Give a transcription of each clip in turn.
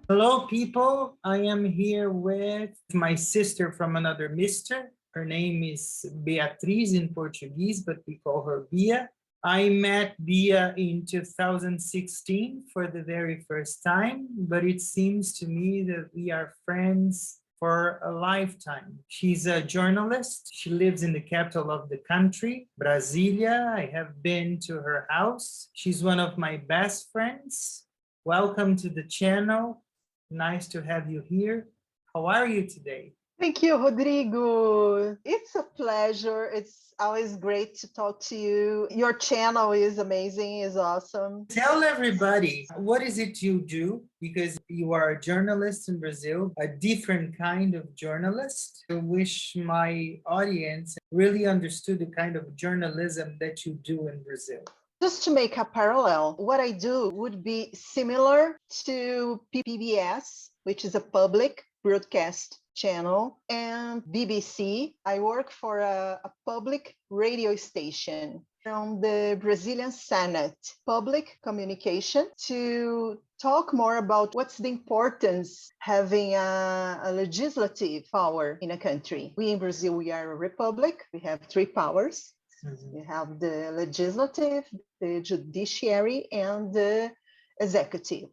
Hello, people. I am here with my sister from another mister. Her name is Beatriz in Portuguese, but we call her Bia. I met Bia in 2016 for the very first time, but it seems to me that we are friends for a lifetime. She's a journalist. She lives in the capital of the country, Brasilia. I have been to her house. She's one of my best friends. Welcome to the channel. Nice to have you here. How are you today? Thank you, Rodrigo. It's a pleasure. It's always great to talk to you. Your channel is amazing, is awesome. Tell everybody, what is it you do? Because you are a journalist in Brazil, a different kind of journalist. I wish my audience really understood the kind of journalism that you do in Brazil. Just to make a parallel, what I do would be similar to PBS, which is a public broadcast channel, and BBC. I work for a public radio station from the Brazilian Senate, public communication, to talk more about what's the importance having a legislative power in a country. We in Brazil, we are a republic. We have three powers. We have the legislative, the judiciary, and the executive.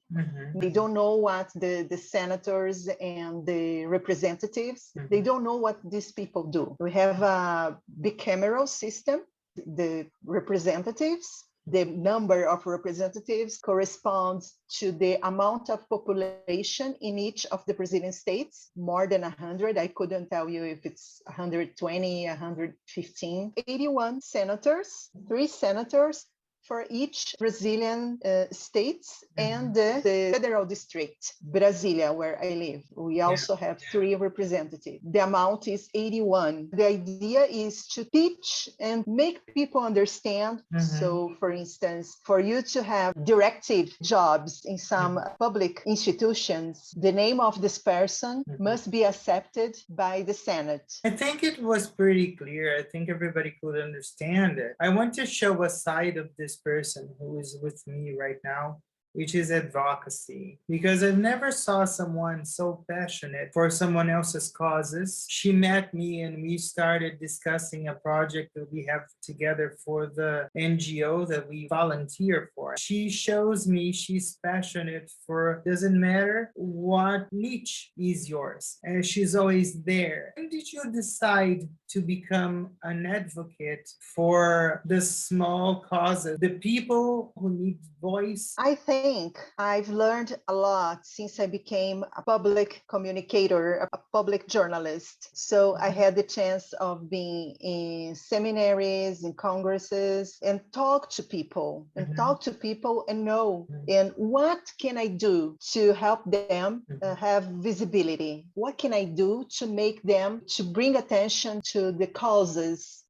They don't know what the senators and the representatives, they don't know what these people do. We have a bicameral system. The representatives, the number of representatives corresponds to the amount of population in each of the Brazilian states, more than 100. I couldn't tell you if it's 120, 115. 81 senators, 3 senators for each Brazilian states and the federal district, Brasilia, where I live. We also have 3 representatives. The amount is 81. The idea is to teach and make people understand. So, for instance, for you to have directive jobs in some public institutions, the name of this person must be accepted by the Senate. I think it was pretty clear. I think everybody could understand it. I want to show a side of this person who is with me right now, which is advocacy, because I've never saw someone so passionate for someone else's causes. She met me and we started discussing a project that we have together for the NGO that we volunteer for. She shows me she's passionate for, doesn't matter what niche is yours, and she's always there. When did you decide to become an advocate for the small causes, the people who need voice? I think I've learned a lot since I became a public communicator, a public journalist. So I had the chance of being in seminaries, in congresses, and talk to people, and know, and what can I do to help them have visibility? What can I do to make them, to bring attention to the causes,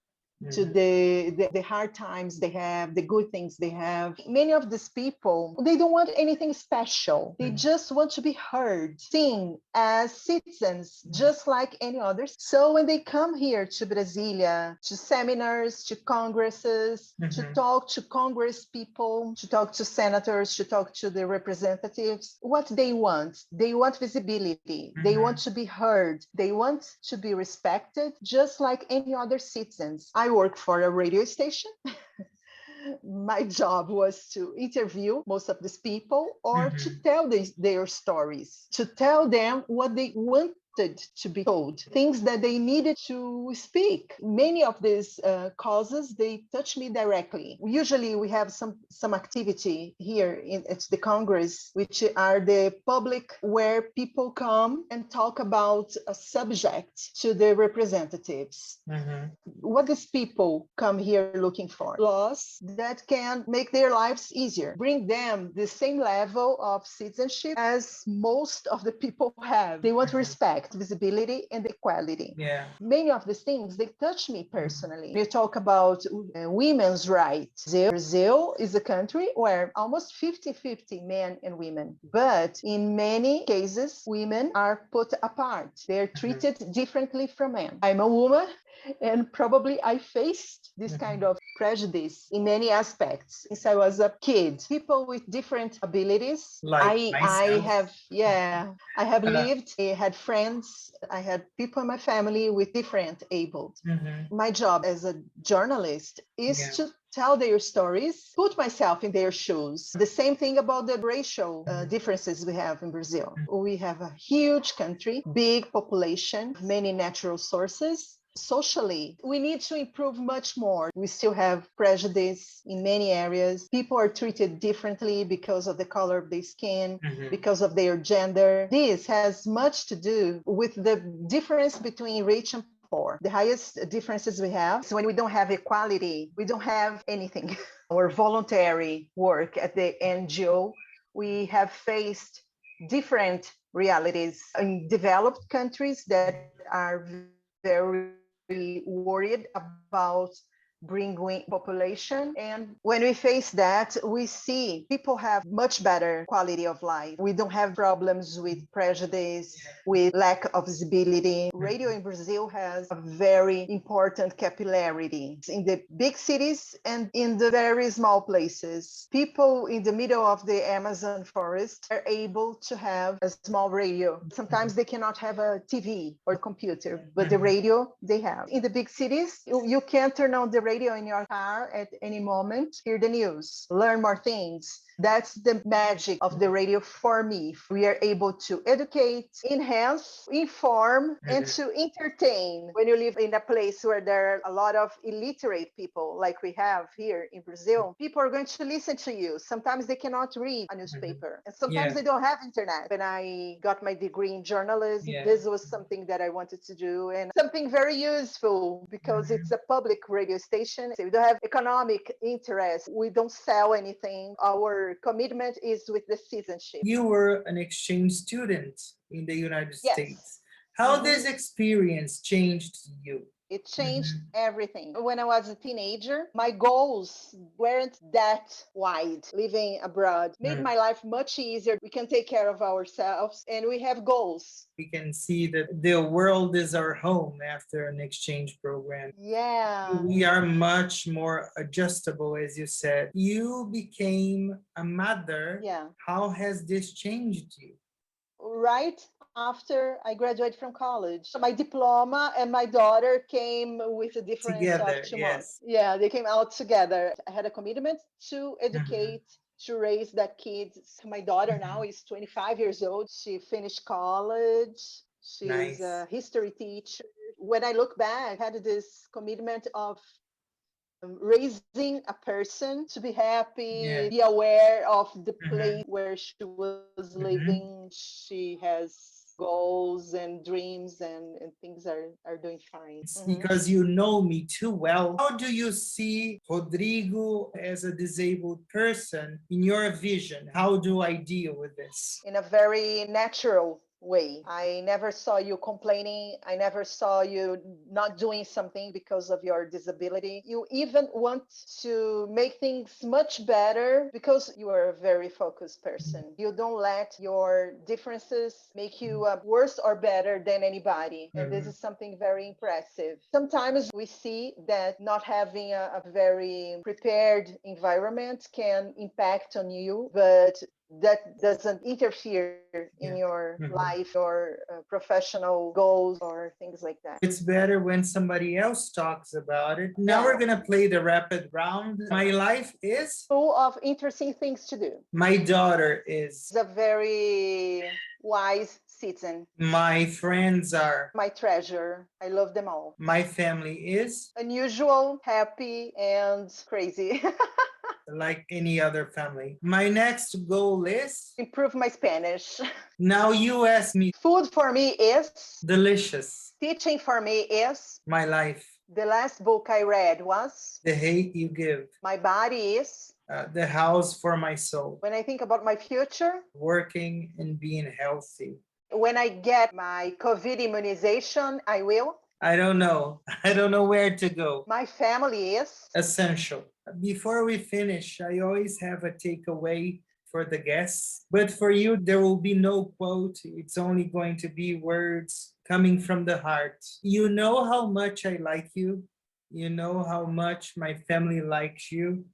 to the hard times they have, the good things they have. Many of these people, they don't want anything special. They just want to be heard, seen as citizens, just like any others. So when they come here to Brasilia, to seminars, to congresses, to talk to Congress people, to talk to senators, to talk to the representatives, what they want visibility. They want to be heard. They want to be respected, just like any other citizens. I work for a radio station. My job was to interview most of these people or to tell their stories, to tell them what they wanted to be told, things that they needed to speak. Many of these causes, they touch me directly. Usually we have some activity here at the Congress, which are the public, where people come and talk about a subject to the representatives. What these people come here looking for? Laws that can make their lives easier, bring them the same level of citizenship as most of the people have. They want respect, visibility, and equality. Many of these things, they touch me personally. You talk about women's rights. Brazil is a country where almost 50-50 men and women, but in many cases, women are put apart. They're treated differently from men. I'm a woman, And probably I faced this kind of prejudice in many aspects since I was a kid. People with different abilities. Like I myself. have, yeah, I have Uh, lived, I had friends, I had people in my family with different ables. mhm. My job as a journalist is Yeah. to tell their stories, put myself in their shoes. The same thing about the racial differences we have in Brazil. We have a huge country, big population, many natural sources. Socially, we need to improve much more. We still have prejudice in many areas. People are treated differently because of the color of their skin, Mhm. because of their gender. This has much to do with the difference between rich and poor. The highest differences we have is when we don't have equality, we don't have anything. Our voluntary work at the NGO, we have faced different realities in developed countries that are very worried about bringing population. And when we face that, we see people have much better quality of life. We don't have problems with prejudice, with lack of visibility. Radio in Brazil has a very important capillarity in the big cities and in the very small places. People in the middle of the Amazon forest are able to have a small radio. Sometimes they cannot have a TV or computer, but the radio they have. In the big cities, you can turn on the radio in your car at any moment, hear the news, learn more things. That's the magic of the radio for me. We are able to educate, enhance, inform, and to entertain. When you live in a place where there are a lot of illiterate people, like we have here in Brazil, people are going to listen to you. Sometimes they cannot read a newspaper, and sometimes Yeah. they don't have internet. When I got my degree in journalism, Yeah. this was something that I wanted to do, and something very useful because it's a public radio station. So we don't have economic interest. We don't sell anything. Our commitment is with the citizenship. You were an exchange student in the United Yes. States. How Mhm. this experience changed you? It changed everything. When I was a teenager, my goals weren't that wide. Living abroad made my life much easier. We can take care of ourselves and we have goals. We can see that the world is our home after an exchange program. Yeah. We are much more adjustable, as you said. You became a mother. Yeah. How has this changed you? Right after I graduated from college. My diploma and my daughter came with a difference of Together, 2 months. yes. Yeah, they came out together. I had a commitment to Mhm. educate, to raise that kid. My daughter now is 25 years old. She finished college. She's Nice. a history teacher. When I look back, I had this commitment of raising a person to be happy, Yeah. be aware of the Mhm. place where she was Mhm. living. She has goals and dreams, and things are doing fine. It's Mhm. because you know me too well. How do you see Rodrigo as a disabled person in your vision? How do I deal with this? In a very natural way. I never saw you complaining. I never saw you not doing something because of your disability. You even want to make things much better because you are a very focused person. You don't let your differences make you worse or better than anybody. And this is something very impressive. Sometimes we see that not having a very prepared environment can impact on you, but that doesn't interfere in Yeah. your life or professional goals or things like that. It's better when somebody else talks about it. Now Yeah. we're gonna play the rapid round. My life is, Full of interesting things to do. my daughter is, He's a very wise citizen. my friends are, My treasure. I love them all. my family is, Unusual, happy, and crazy. like any other family. My next goal is, Improve my Spanish. now you ask me, Food for me is, delicious. teaching for me is, My life, the last book I read was, the hate you give, my body is, the house for my soul, when I think about my future, working and being healthy. when I get my COVID immunization, I will. I don't know. I don't know where to go. My family is. Essential. Before we finish, I always have a takeaway for the guests. But for you, there will be no quote. It's only going to be words coming from the heart. You know how much I like you. You know how much my family likes you.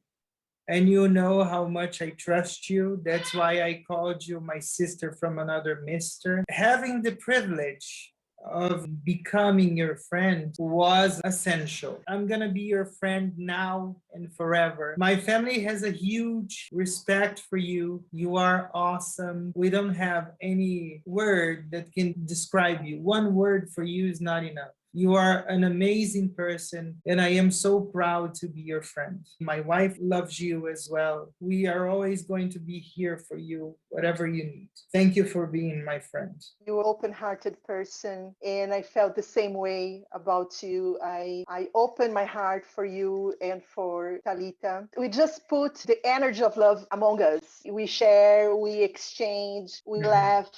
And you know how much I trust you. That's why I called you my sister from another mister. Having the privilege of becoming your friend was essential. I'm gonna be your friend now and forever. My family has a huge respect for you. You are awesome. We don't have any word that can describe you. One word for you is not enough. You are an amazing person, and I am so proud to be your friend. My wife loves you as well. We are always going to be here for you, whatever you need. Thank you for being my friend. You're an open-hearted person, and I felt the same way about you. I opened my heart for you and for Talita. We just put the energy of love among us. We share, we exchange, we laugh,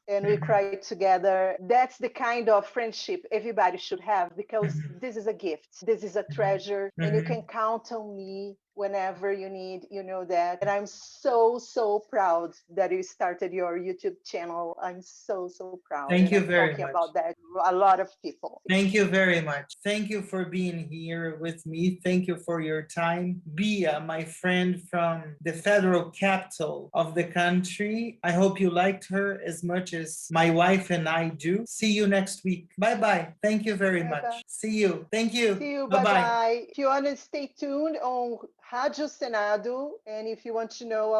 and we cry together. That's the kind of friendship everybody should have, because this is a gift. This is a treasure, and you can count on me whenever you need, you know that. And I'm so, so proud that you started your YouTube channel. I'm so, so proud. Thank And you I'm very talking much. about that to a lot of people. Thank you very much. Thank you for being here with me. Thank you for your time. Bia, my friend from the federal capital of the country. I hope you liked her as much as my wife and I do. See you next week. Bye-bye. Thank you very much. Bye-bye. See you. Thank you. See you. Bye-bye. Bye-bye. If you want to stay tuned on Rádio Senado, and if you want to know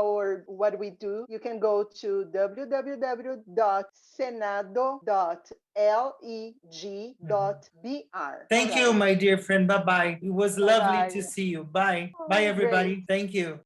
what we do, you can go to www.senado.leg.br. Thank you, my dear friend. Bye-bye. It was lovely Bye-bye. to see you. Bye. Oh, Bye, great. everybody. Thank you.